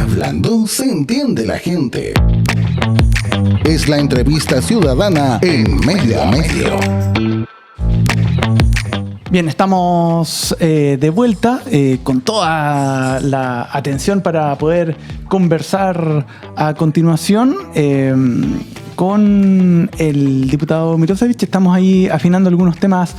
Hablando se entiende la gente. Es la entrevista ciudadana en Medio a Medio. Bien, estamos de vuelta con toda la atención para poder conversar a continuación con el diputado Mirosevich. Estamos ahí afinando algunos temas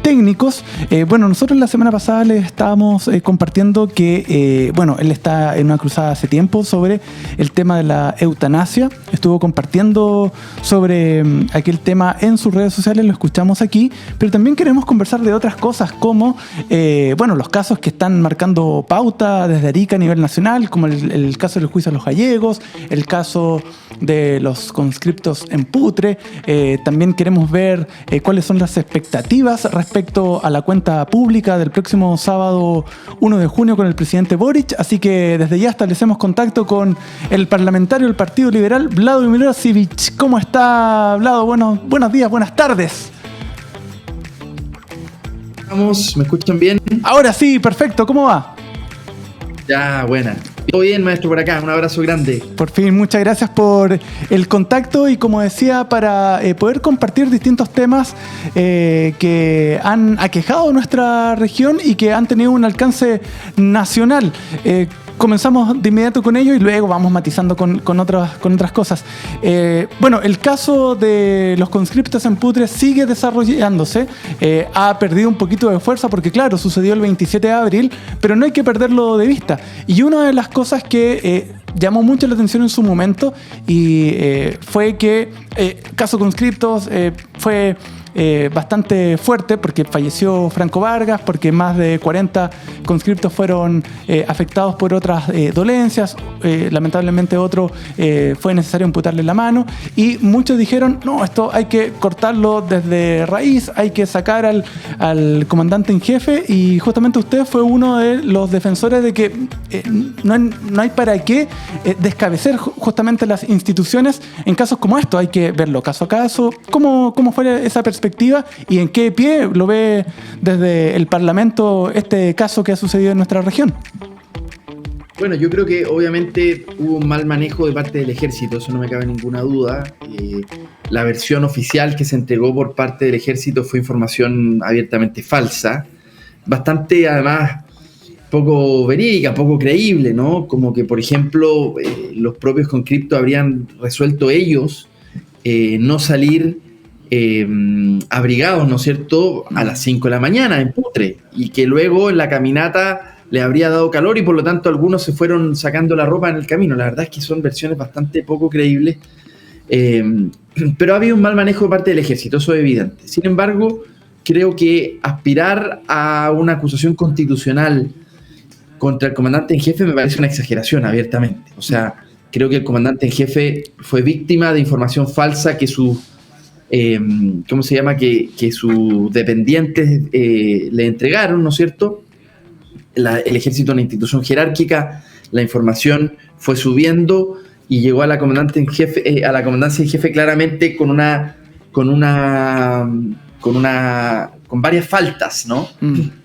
técnicos. Bueno, nosotros la semana pasada le estábamos compartiendo que, él está en una cruzada hace tiempo sobre el tema de la eutanasia. Estuvo compartiendo sobre aquel tema en sus redes sociales, lo escuchamos aquí, pero también queremos conversar de otras cosas como, los casos que están marcando pauta desde Arica a nivel nacional, como el caso del juicio a los gallegos, el caso de los conscriptos en Putre. También queremos ver cuáles son las expectativas respecto a la cuenta pública del próximo sábado 1 de junio con el presidente Boric. Así que desde ya establecemos contacto con el parlamentario del Partido Liberal, Vlado Mirosevich. ¿Cómo está, Vlado? Buenos días, buenas tardes. Vamos, ¿me escuchan bien? Ahora sí, perfecto. ¿Cómo va? Ya, buena. Todo bien, maestro, por acá. Un abrazo grande. Por fin, muchas gracias por el contacto y, como decía, para poder compartir distintos temas que han aquejado nuestra región y que han tenido un alcance nacional. Comenzamos de inmediato con ello y luego vamos matizando con otras cosas. El caso de los conscriptos en Putre sigue desarrollándose. Ha perdido un poquito de fuerza porque, claro, sucedió el 27 de abril, pero no hay que perderlo de vista. Y una de las cosas que llamó mucho la atención en su momento fue que caso conscriptos fue bastante fuerte porque falleció Franco Vargas, porque más de 40 conscriptos fueron afectados por otras dolencias. Lamentablemente otro fue necesario amputarle la mano y muchos dijeron, no, esto hay que cortarlo desde raíz, hay que sacar al comandante en jefe, y justamente usted fue uno de los defensores de que no hay para qué descabecer justamente las instituciones en casos como estos. Hay que verlo caso a caso. ¿Cómo fue esa perspectiva y en qué pie lo ve desde el Parlamento este caso que ha sucedido en nuestra región? Bueno, yo creo que obviamente hubo un mal manejo de parte del ejército, eso no me cabe ninguna duda. La versión oficial que se entregó por parte del ejército fue información abiertamente falsa, bastante además poco verídica, poco creíble, ¿no? Como que, por ejemplo, los propios conscriptos habrían resuelto ellos no salir abrigados, ¿no es cierto?, a las 5 de la mañana en Putre, y que luego en la caminata le habría dado calor y por lo tanto algunos se fueron sacando la ropa en el camino. La verdad es que son versiones bastante poco creíbles, pero ha habido un mal manejo de parte del ejército, eso es evidente. Sin embargo, creo que aspirar a una acusación constitucional contra el comandante en jefe me parece una exageración abiertamente. O sea, creo que el comandante en jefe fue víctima de información falsa que sus que sus dependientes le entregaron, ¿no es cierto? El ejército es una institución jerárquica, la información fue subiendo y llegó a la comandante en jefe, a la comandancia en jefe claramente con varias faltas, ¿no?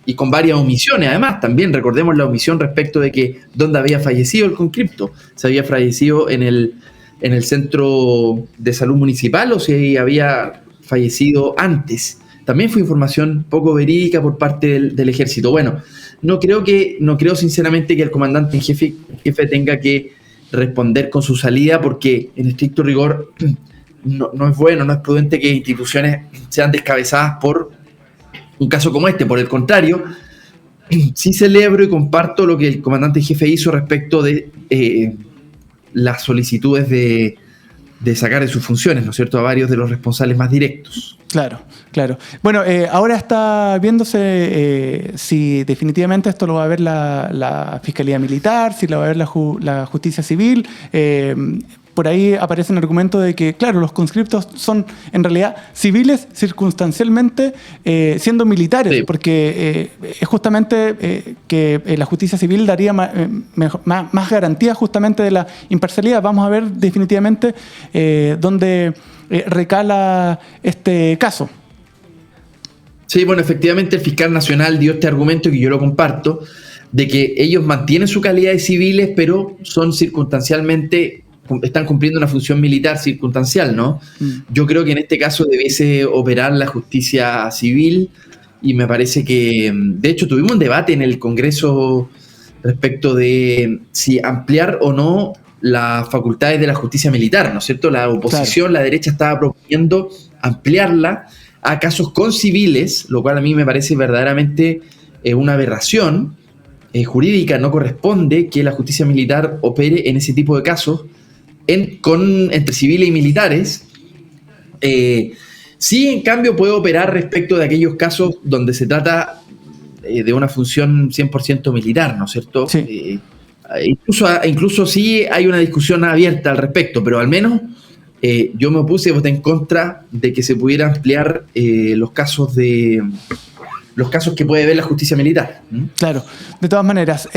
Y con varias omisiones. Además, también recordemos la omisión respecto de que dónde había fallecido el conscripto. Se había fallecido en el centro de salud municipal o si había fallecido antes. También fue información poco verídica por parte del ejército. Bueno, no creo sinceramente que el comandante en jefe tenga que responder con su salida, porque en estricto rigor no es bueno, no es prudente que instituciones sean descabezadas por un caso como este. Por el contrario, sí celebro y comparto lo que el comandante en jefe hizo respecto de las solicitudes de sacar de sus funciones, ¿no es cierto?, a varios de los responsables más directos. Claro. Bueno, ahora está viéndose si definitivamente esto lo va a ver la Fiscalía Militar, si lo va a ver la Justicia Civil. Por ahí aparece un argumento de que, claro, los conscriptos son en realidad civiles circunstancialmente siendo militares, sí, porque es justamente que la justicia civil daría más garantía justamente de la imparcialidad. Vamos a ver definitivamente dónde recala este caso. Sí, bueno, efectivamente el fiscal nacional dio este argumento que yo lo comparto, de que ellos mantienen su calidad de civiles, pero son circunstancialmente, están cumpliendo una función militar circunstancial, ¿no? Yo creo que en este caso debiese operar la justicia civil, y me parece que, de hecho, tuvimos un debate en el Congreso respecto de si ampliar o no las facultades de la justicia militar, ¿no es cierto? La oposición, la derecha estaba proponiendo ampliarla a casos con civiles, lo cual a mí me parece verdaderamente una aberración jurídica. No corresponde que la justicia militar opere en ese tipo de casos entre civiles y militares. Sí, en cambio, puede operar respecto de aquellos casos donde se trata de una función 100% militar, ¿no es cierto? Sí. Incluso sí hay una discusión abierta al respecto, pero al menos yo me opuse y voté en contra de que se pudiera ampliar los casos que puede ver la justicia militar. Claro, de todas maneras.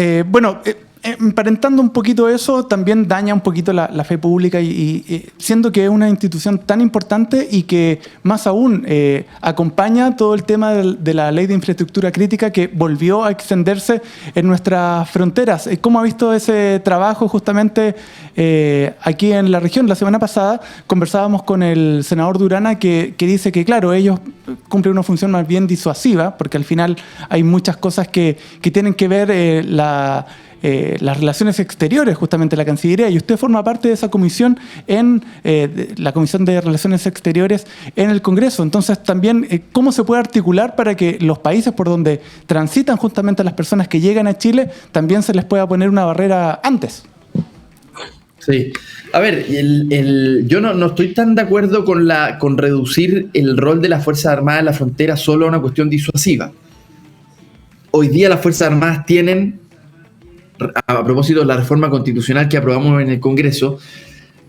Emparentando un poquito eso, también daña un poquito la fe pública y siendo que es una institución tan importante y que más aún acompaña todo el tema de la ley de infraestructura crítica que volvió a extenderse en nuestras fronteras. ¿Cómo ha visto ese trabajo justamente aquí en la región? La semana pasada conversábamos con el senador Durana que dice que, claro, ellos cumplen una función más bien disuasiva, porque al final hay muchas cosas que tienen que ver las relaciones exteriores, justamente la Cancillería, y usted forma parte de esa comisión la Comisión de Relaciones Exteriores en el Congreso. Entonces, también, ¿cómo se puede articular para que los países por donde transitan justamente las personas que llegan a Chile también se les pueda poner una barrera antes? Sí. A ver, yo no estoy tan de acuerdo con reducir el rol de las Fuerzas Armadas en la frontera solo a una cuestión disuasiva. Hoy día las Fuerzas Armadas tienen, a propósito de la reforma constitucional que aprobamos en el Congreso,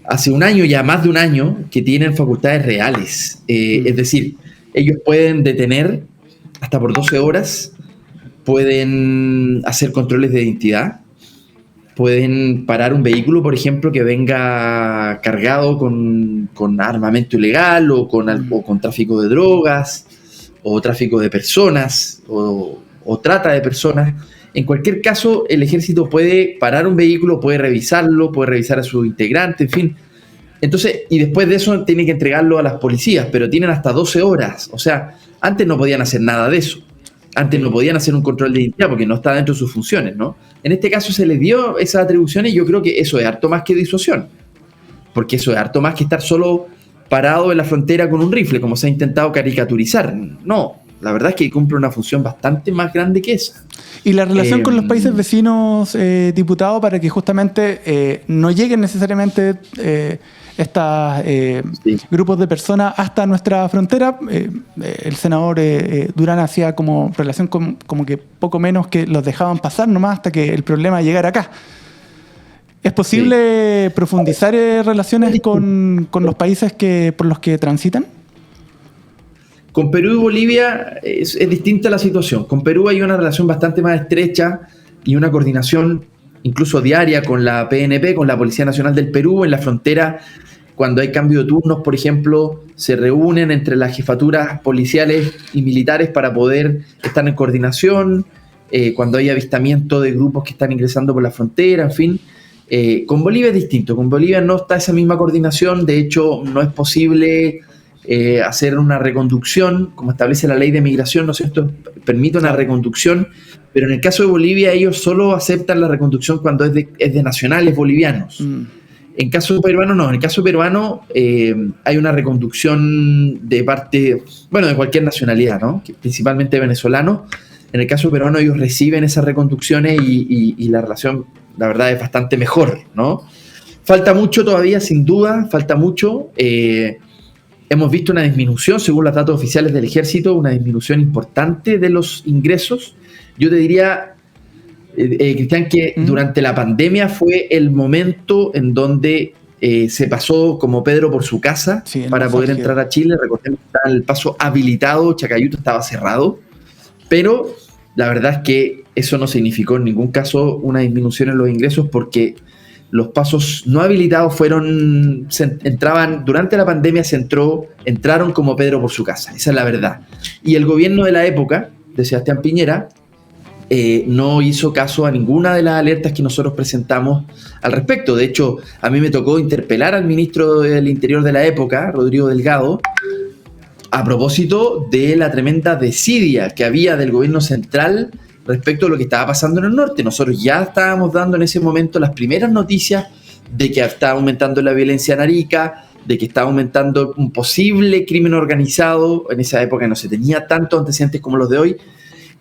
hace un año, ya más de un año, que tienen facultades reales. Es decir, ellos pueden detener hasta por 12 horas, pueden hacer controles de identidad, pueden parar un vehículo, por ejemplo, que venga cargado con armamento ilegal o con tráfico de drogas o tráfico de personas o trata de personas. En cualquier caso, el ejército puede parar un vehículo, puede revisarlo, puede revisar a su integrante, en fin. Entonces, y después de eso tiene que entregarlo a las policías, pero tienen hasta 12 horas. O sea, antes no podían hacer nada de eso. Antes no podían hacer un control de identidad porque no está dentro de sus funciones, ¿no? En este caso se les dio esas atribuciones y yo creo que eso es harto más que disuasión. Porque eso es harto más que estar solo parado en la frontera con un rifle, como se ha intentado caricaturizar. No, la verdad es que cumple una función bastante más grande que esa. ¿Y la relación con los países vecinos, diputado, para que justamente no lleguen necesariamente estos grupos de personas hasta nuestra frontera? El senador Durán hacía como relación como que poco menos que los dejaban pasar nomás hasta que el problema llegara acá. ¿Es posible profundizar relaciones con los países por los que transitan? Con Perú y Bolivia es distinta la situación. Con Perú hay una relación bastante más estrecha y una coordinación incluso diaria con la PNP, con la Policía Nacional del Perú. En la frontera, cuando hay cambio de turnos, por ejemplo, se reúnen entre las jefaturas policiales y militares para poder estar en coordinación. Cuando hay avistamiento de grupos que están ingresando por la frontera, en fin. Con Bolivia es distinto. Con Bolivia no está esa misma coordinación. De hecho, no es posible hacer una reconducción, como establece la ley de migración, ¿no es cierto? Permite una reconducción, pero en el caso de Bolivia ellos solo aceptan la reconducción cuando es de nacionales bolivianos. En caso peruano no, en el caso peruano hay una reconducción de parte, de cualquier nacionalidad, ¿no? Principalmente venezolano. En el caso peruano ellos reciben esas reconducciones y la relación, la verdad, es bastante mejor, ¿no? Falta mucho todavía, sin duda, falta mucho. Hemos visto una disminución, según los datos oficiales del ejército, una disminución importante de los ingresos. Yo te diría, Cristian, que durante la pandemia fue el momento en donde se pasó como Pedro por su casa para poder entrar a Chile. Recordemos que estaba el paso habilitado, Chacayuta estaba cerrado, pero la verdad es que eso no significó en ningún caso una disminución en los ingresos, porque los pasos no habilitados entraban durante la pandemia, entraron como Pedro por su casa. Esa es la verdad. Y el gobierno de la época, de Sebastián Piñera, no hizo caso a ninguna de las alertas que nosotros presentamos al respecto. De hecho, a mí me tocó interpelar al ministro del Interior de la época, Rodrigo Delgado, a propósito de la tremenda desidia que había del gobierno central respecto a lo que estaba pasando en el norte. Nosotros ya estábamos dando en ese momento las primeras noticias de que estaba aumentando la violencia en Arica, de que estaba aumentando un posible crimen organizado. En esa época no se tenía tantos antecedentes como los de hoy.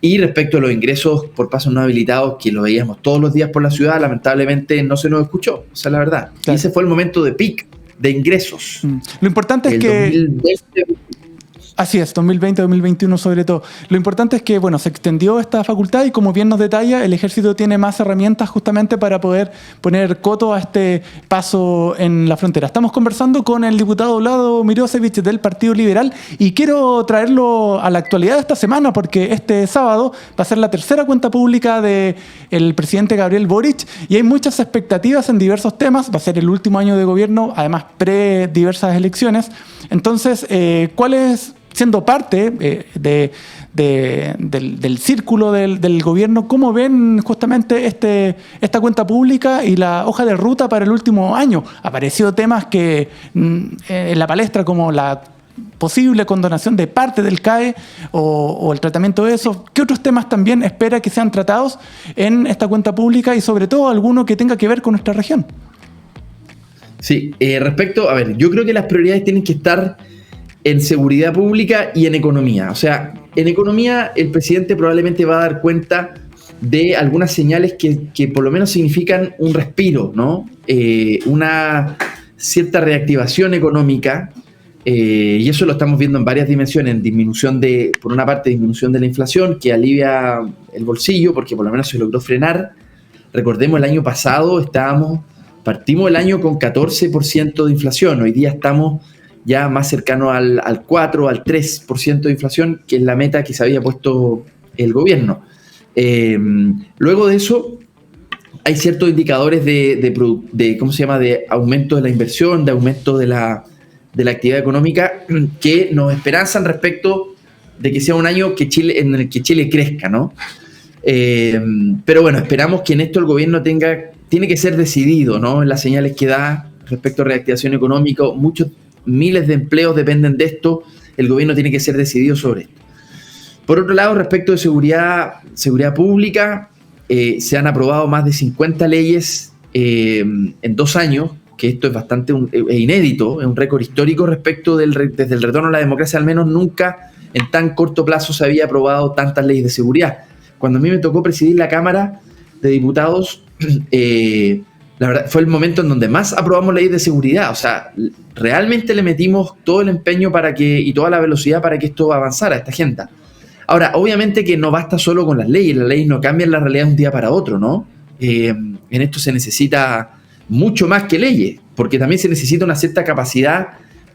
Y respecto a los ingresos por pasos no habilitados, que lo veíamos todos los días por la ciudad, lamentablemente no se nos escuchó. Esa es la verdad. Claro. Y ese fue el momento de pic de ingresos. Lo importante es que... 2020, así es, 2020-2021 sobre todo. Lo importante es que, bueno, se extendió esta facultad y, como bien nos detalla, el Ejército tiene más herramientas justamente para poder poner coto a este paso en la frontera. Estamos conversando con el diputado Vlado Mirosevic del Partido Liberal y quiero traerlo a la actualidad de esta semana porque este sábado va a ser la tercera cuenta pública del presidente Gabriel Boric y hay muchas expectativas en diversos temas. Va a ser el último año de gobierno, además diversas elecciones. Entonces, ¿cuál es, siendo parte del círculo del gobierno, cómo ven justamente esta cuenta pública y la hoja de ruta para el último año? Apareció temas que en la palestra, como la posible condonación de parte del CAE o el tratamiento de eso. ¿Qué otros temas también espera que sean tratados en esta cuenta pública y sobre todo alguno que tenga que ver con nuestra región? Sí, respecto, a ver, yo creo que las prioridades tienen que estar en seguridad pública y en economía. O sea, en economía el presidente probablemente va a dar cuenta de algunas señales que por lo menos significan un respiro, ¿no? Una cierta reactivación económica, y eso lo estamos viendo en varias dimensiones, en disminución por una parte, disminución de la inflación, que alivia el bolsillo, porque por lo menos se logró frenar. Recordemos, el año pasado partimos el año con 14% de inflación, hoy día estamos ya más cercano al 4, al 3% de inflación, que es la meta que se había puesto el gobierno. Luego de eso, hay ciertos indicadores ¿cómo se llama?, de aumento de la inversión, de aumento de la actividad económica, que nos esperanzan respecto de que sea un año en el que Chile crezca, ¿no? Pero bueno, esperamos que en esto el gobierno tiene que ser decidido, ¿no?, en las señales que da respecto a reactivación económica. Miles de empleos dependen de esto. El gobierno tiene que ser decidido sobre esto. Por otro lado, respecto de seguridad pública, se han aprobado más de 50 leyes en 2 años, que esto es bastante inédito, es un récord histórico respecto desde el retorno a la democracia. Al menos nunca en tan corto plazo se había aprobado tantas leyes de seguridad. Cuando a mí me tocó presidir la Cámara de Diputados, la verdad fue el momento en donde más aprobamos leyes de seguridad. O sea, realmente le metimos todo el empeño y toda la velocidad para que esto avanzara, esta agenda. Ahora, obviamente que no basta solo con las leyes no cambian la realidad de un día para otro, ¿no? En esto se necesita mucho más que leyes, porque también se necesita una cierta capacidad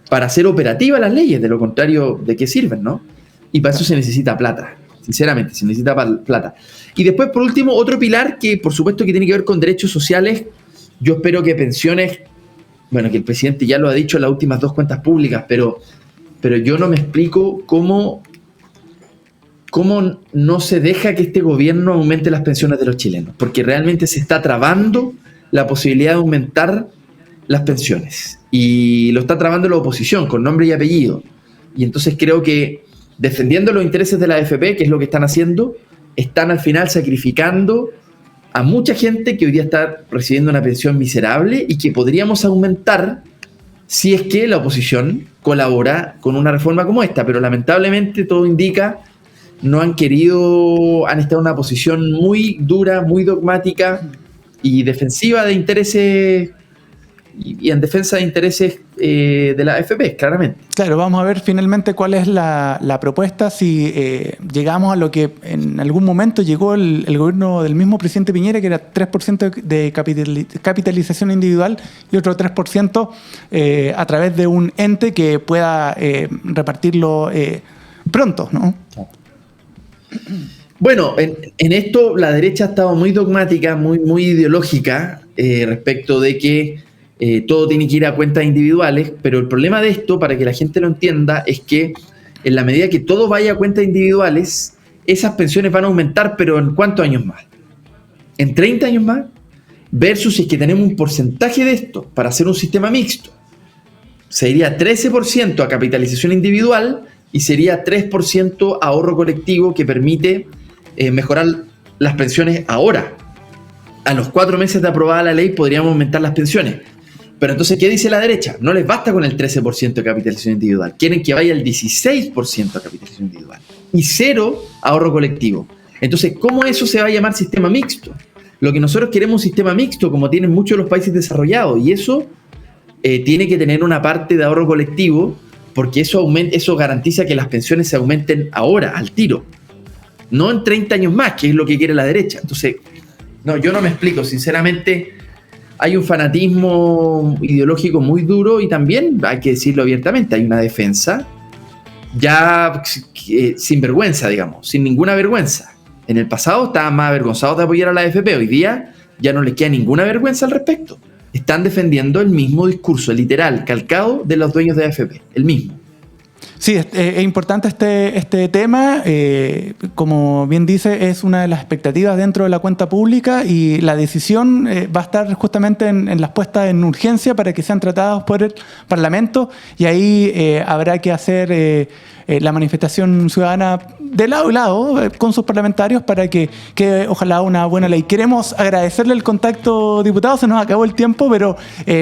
para hacer operativas las leyes, de lo contrario, ¿de qué sirven, no? Y para eso se necesita plata, sinceramente, se necesita plata. Y después, por último, otro pilar que por supuesto que tiene que ver con derechos sociales. Yo espero que pensiones, bueno, que el presidente ya lo ha dicho en las últimas 2 cuentas públicas, pero yo no me explico cómo no se deja que este gobierno aumente las pensiones de los chilenos, porque realmente se está trabando la posibilidad de aumentar las pensiones, y lo está trabando la oposición con nombre y apellido. Y entonces creo que defendiendo los intereses de la AFP, que es lo que están haciendo, están al final sacrificando a mucha gente que hoy día está recibiendo una pensión miserable y que podríamos aumentar si es que la oposición colabora con una reforma como esta. Pero lamentablemente todo indica, no han querido, han estado en una posición muy dura, muy dogmática y defensiva de intereses, y en defensa de intereses de la AFP, claramente. Claro, vamos a ver finalmente cuál es la propuesta, si llegamos a lo que en algún momento llegó el gobierno del mismo presidente Piñera, que era 3% de capitalización individual y otro 3% a través de un ente que pueda repartirlo pronto, ¿no? Bueno, en esto la derecha ha estado muy dogmática, muy ideológica respecto de que todo tiene que ir a cuentas individuales, pero el problema de esto, para que la gente lo entienda, es que en la medida que todo vaya a cuentas individuales, esas pensiones van a aumentar, pero ¿en cuántos años más? ¿En 30 años más? Versus si es que tenemos un porcentaje de esto para hacer un sistema mixto. Sería 13% a capitalización individual y sería 3% ahorro colectivo que permite mejorar las pensiones ahora. A los 4 meses de aprobada la ley podríamos aumentar las pensiones. Pero entonces, ¿qué dice la derecha? No les basta con el 13% de capitalización individual. Quieren que vaya el 16% a capitalización individual y 0 ahorro colectivo. Entonces, ¿cómo eso se va a llamar sistema mixto? Lo que nosotros queremos es un sistema mixto, como tienen muchos de los países desarrollados, y eso tiene que tener una parte de ahorro colectivo, porque eso garantiza que las pensiones se aumenten ahora, al tiro, no en 30 años más, que es lo que quiere la derecha. Entonces, no, yo no me explico, sinceramente. Hay un fanatismo ideológico muy duro y también, hay que decirlo abiertamente, hay una defensa ya sin vergüenza, digamos, sin ninguna vergüenza. En el pasado estaban más avergonzados de apoyar a la AFP, hoy día ya no les queda ninguna vergüenza al respecto. Están defendiendo el mismo discurso, literal, calcado de los dueños de AFP, el mismo. Sí, es importante este tema. Como bien dice, es una de las expectativas dentro de la cuenta pública y la decisión va a estar justamente en las puestas en urgencia para que sean tratados por el Parlamento, y ahí habrá que hacer la manifestación ciudadana de lado y lado con sus parlamentarios para que ojalá una buena ley. Queremos agradecerle el contacto, diputado. Se nos acabó el tiempo, pero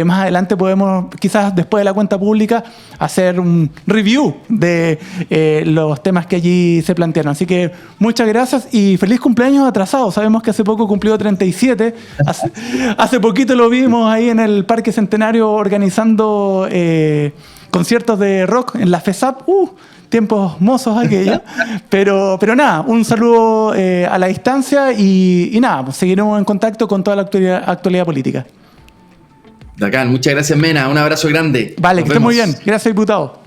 más adelante podemos, quizás después de la cuenta pública, hacer un review de los temas que allí se plantearon. Así que muchas gracias y feliz cumpleaños atrasado. Sabemos que hace poco cumplió 37. Hace poquito lo vimos ahí en el Parque Centenario organizando conciertos de rock en la FESAP. Tiempos mozos aquellos, pero nada, un saludo a la distancia y nada, pues seguiremos en contacto con toda la actualidad política. Bacán, muchas gracias, Mena, un abrazo grande. Vale, Nos que esté vemos. muy bien. Gracias, diputado.